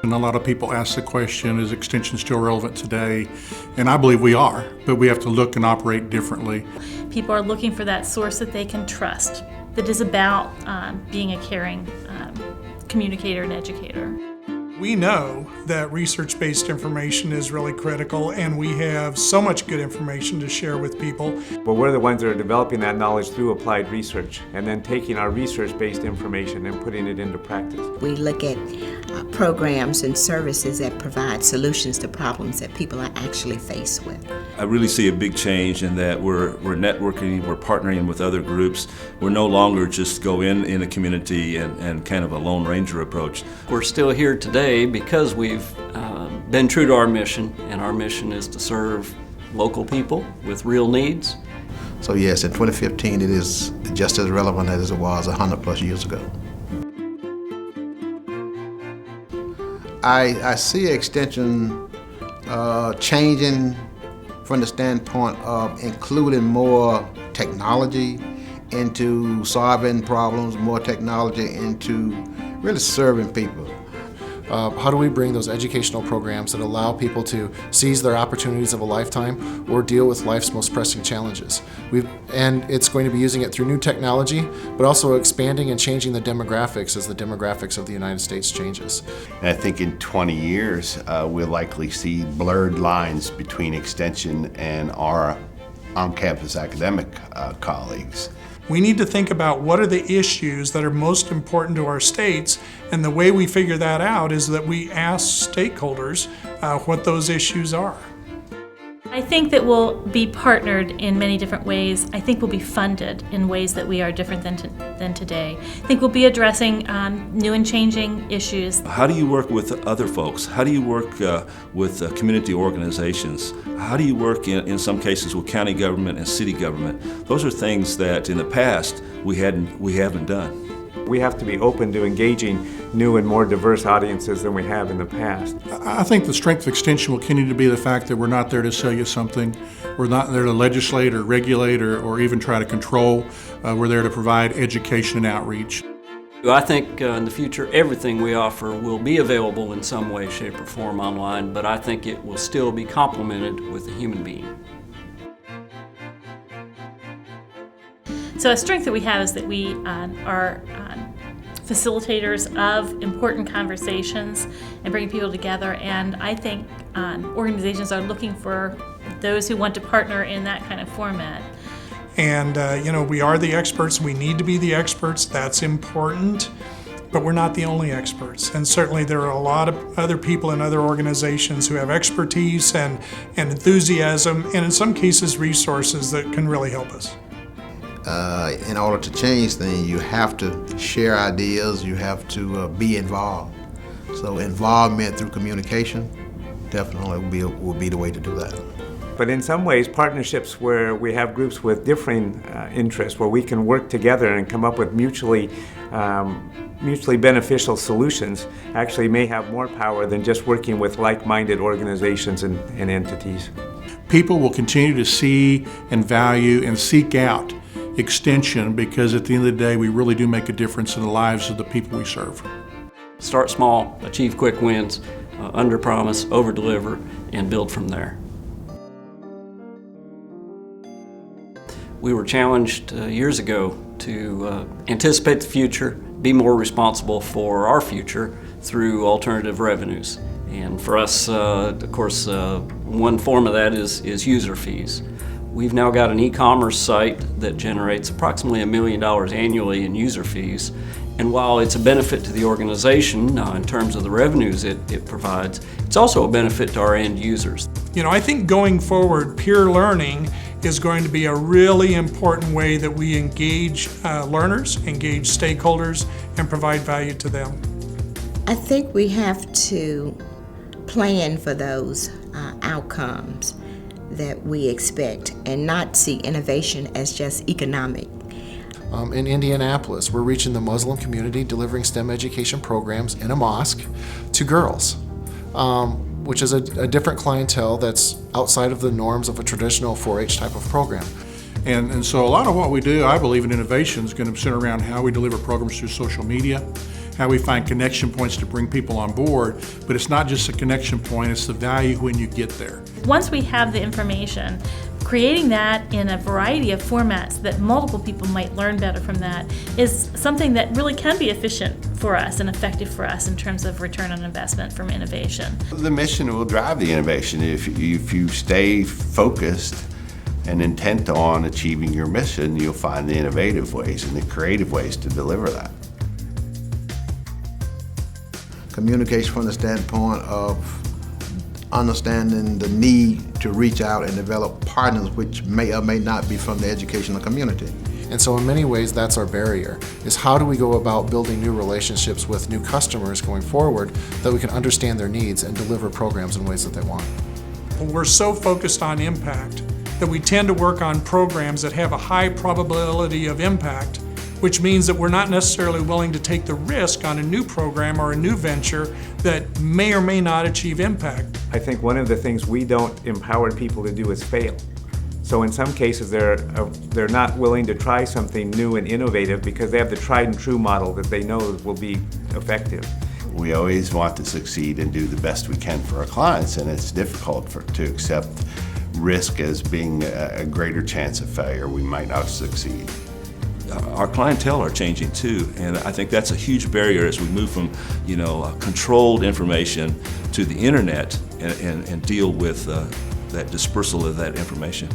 And a lot of people ask the question, is extension still relevant today? And I believe we are, but we have to look and operate differently. People are looking for that source that they can trust, that is about being a caring communicator and educator. We know that research-based information is really critical, and we have so much good information to share with people. But we're the ones that are developing that knowledge through applied research and then taking our research-based information and putting it into practice. We look at programs and services that provide solutions to problems that people are actually faced with. I really see a big change in that we're networking, we're partnering with other groups. We're no longer just go in a community and kind of a Lone Ranger approach. We're still here today because we've been true to our mission, and our mission is to serve local people with real needs. So yes, in 2015 it is just as relevant as it was 100 plus years ago. I see extension changing from the standpoint of including more technology into solving problems, more technology into really serving people. How do we bring those educational programs that allow people to seize their opportunities of a lifetime or deal with life's most pressing challenges? And it's going to be using it through new technology, but also expanding and changing the demographics as the demographics of the United States changes. And I think in 20 years, we'll likely see blurred lines between extension and our on-campus academic colleagues. We need to think about what are the issues that are most important to our states, and the way we figure that out is that we ask stakeholders what those issues are. I think that we'll be partnered in many different ways. I think we'll be funded in ways that we are different than today. I think we'll be addressing new and changing issues. How do you work with other folks? How do you work with community organizations? How do you work in some cases with county government and city government? Those are things that in the past we haven't done. We have to be open to engaging new and more diverse audiences than we have in the past. I think the strength of extension will continue to be the fact that we're not there to sell you something. We're not there to legislate or regulate or even try to control. We're there to provide education and outreach. I think in the future everything we offer will be available in some way, shape, or form online, but I think it will still be complemented with a human being. So a strength that we have is that we are facilitators of important conversations and bringing people together, and I think organizations are looking for those who want to partner in that kind of format. And we are the experts, we need to be the experts, that's important, but we're not the only experts. And certainly there are a lot of other people in other organizations who have expertise and enthusiasm, and in some cases resources that can really help us. In order to change things, you have to share ideas, you have to be involved. So involvement through communication definitely will be the way to do that. But in some ways, partnerships where we have groups with differing interests, where we can work together and come up with mutually beneficial solutions, actually may have more power than just working with like-minded organizations and entities. People will continue to see and value and seek out extension because at the end of the day, we really do make a difference in the lives of the people we serve. Start small, achieve quick wins, under-promise, over-deliver, and build from there. We were challenged years ago to anticipate the future, be more responsible for our future through alternative revenues. And for us, of course, one form of that is user fees. We've now got an e-commerce site that generates approximately $1 million annually in user fees. And while it's a benefit to the organization in terms of the revenues it provides, it's also a benefit to our end users. I think going forward, peer learning is going to be a really important way that we engage learners, engage stakeholders, and provide value to them. I think we have to plan for those outcomes that we expect and not see innovation as just economic. In Indianapolis, we're reaching the Muslim community, delivering STEM education programs in a mosque to girls, which is a different clientele that's outside of the norms of a traditional 4-H type of program. And so a lot of what we do, I believe in innovation, is going to center around how we deliver programs through social media, how we find connection points to bring people on board, but it's not just a connection point, it's the value when you get there. Once we have the information, creating that in a variety of formats that multiple people might learn better from that is something that really can be efficient for us and effective for us in terms of return on investment from innovation. The mission will drive the innovation. If you stay focused and intent on achieving your mission, you'll find the innovative ways and the creative ways to deliver that. Communication from the standpoint of understanding the need to reach out and develop partners which may or may not be from the educational community. And so in many ways, that's our barrier, is how do we go about building new relationships with new customers going forward that we can understand their needs and deliver programs in ways that they want. We're so focused on impact that we tend to work on programs that have a high probability of impact, which means that we're not necessarily willing to take the risk on a new program or a new venture that may or may not achieve impact. I think one of the things we don't empower people to do is fail. So in some cases they're not willing to try something new and innovative because they have the tried and true model that they know will be effective. We always want to succeed and do the best we can for our clients, and it's difficult to accept risk as being a greater chance of failure. We might not succeed. Our clientele are changing too, and I think that's a huge barrier as we move from, controlled information to the internet and deal with that dispersal of that information.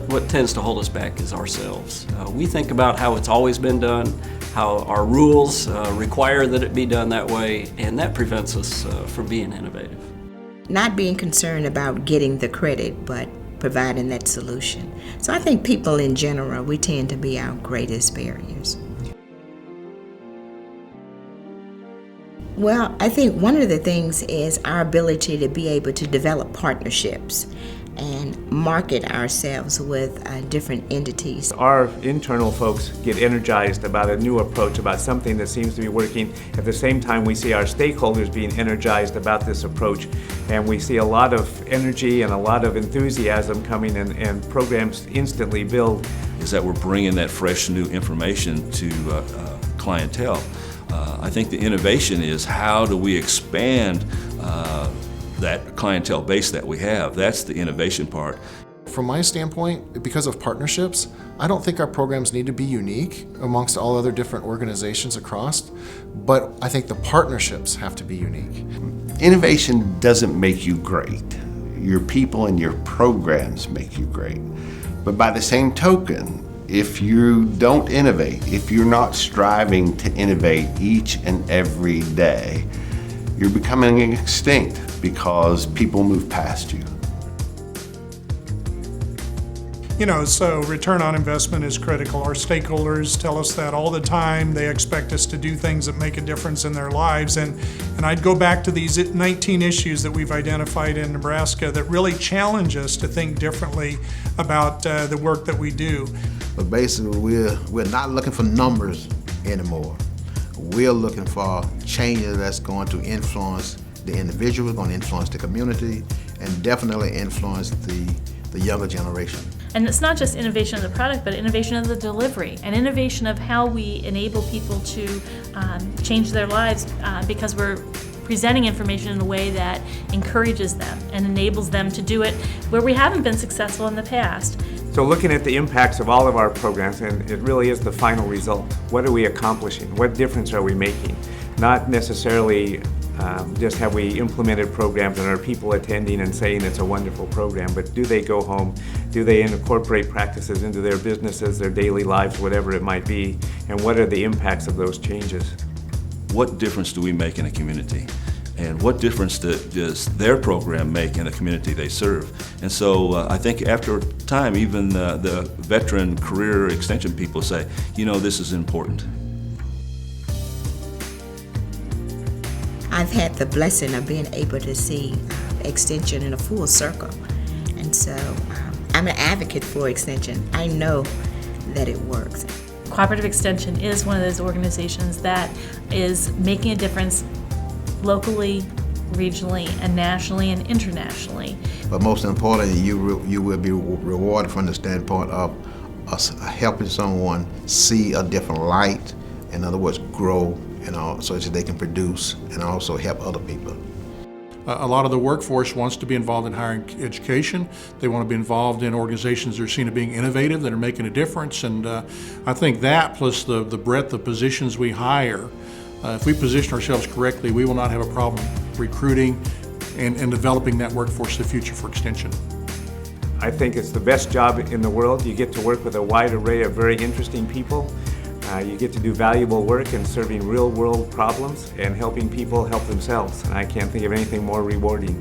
What tends to hold us back is ourselves. We think about how it's always been done, how our rules require that it be done that way, and that prevents us from being innovative. Not being concerned about getting the credit, but providing that solution. So I think people in general, we tend to be our greatest barriers. Well, I think one of the things is our ability to be able to develop partnerships and market ourselves with different entities. Our internal folks get energized about a new approach, about something that seems to be working. At the same time, we see our stakeholders being energized about this approach, and we see a lot of energy and a lot of enthusiasm coming, and programs instantly build. Is that we're bringing that fresh new information to clientele. I think the innovation is how do we expand that clientele base that we have. That's the innovation part. From my standpoint, because of partnerships, I don't think our programs need to be unique amongst all other different organizations across, but I think the partnerships have to be unique. Innovation doesn't make you great. Your people and your programs make you great. But by the same token, if you don't innovate, if you're not striving to innovate each and every day, you're becoming extinct because people move past you. So return on investment is critical. Our stakeholders tell us that all the time. They expect us to do things that make a difference in their lives. And I'd go back to these 19 issues that we've identified in Nebraska that really challenge us to think differently about the work that we do. But basically, we're not looking for numbers anymore. We're looking for changes that's going to influence the individual, going to influence the community, and definitely influence the younger generation. And it's not just innovation of the product, but innovation of the delivery and innovation of how we enable people to change their lives because we're presenting information in a way that encourages them and enables them to do it where we haven't been successful in the past. So looking at the impacts of all of our programs, and it really is the final result. What are we accomplishing? What difference are we making? Not necessarily just have we implemented programs and are people attending and saying it's a wonderful program, but do they go home? Do they incorporate practices into their businesses, their daily lives, whatever it might be? And what are the impacts of those changes? What difference do we make in a community? And what difference does their program make in the community they serve? And so I think after time, even the veteran career extension people say, this is important. I've had the blessing of being able to see extension in a full circle. And so I'm an advocate for extension. I know that it works. Cooperative Extension is one of those organizations that is making a difference locally, regionally, and nationally and internationally. But most importantly, you will be rewarded from the standpoint of us helping someone see a different light, in other words, grow so that they can produce and also help other people. A lot of the workforce wants to be involved in higher education. They want to be involved in organizations that are seen as being innovative, that are making a difference. And I think that, plus the breadth of positions we hire, if we position ourselves correctly, we will not have a problem recruiting and developing that workforce of the future for Extension. I think it's the best job in the world. You get to work with a wide array of very interesting people. You get to do valuable work in serving real-world problems and helping people help themselves. And I can't think of anything more rewarding.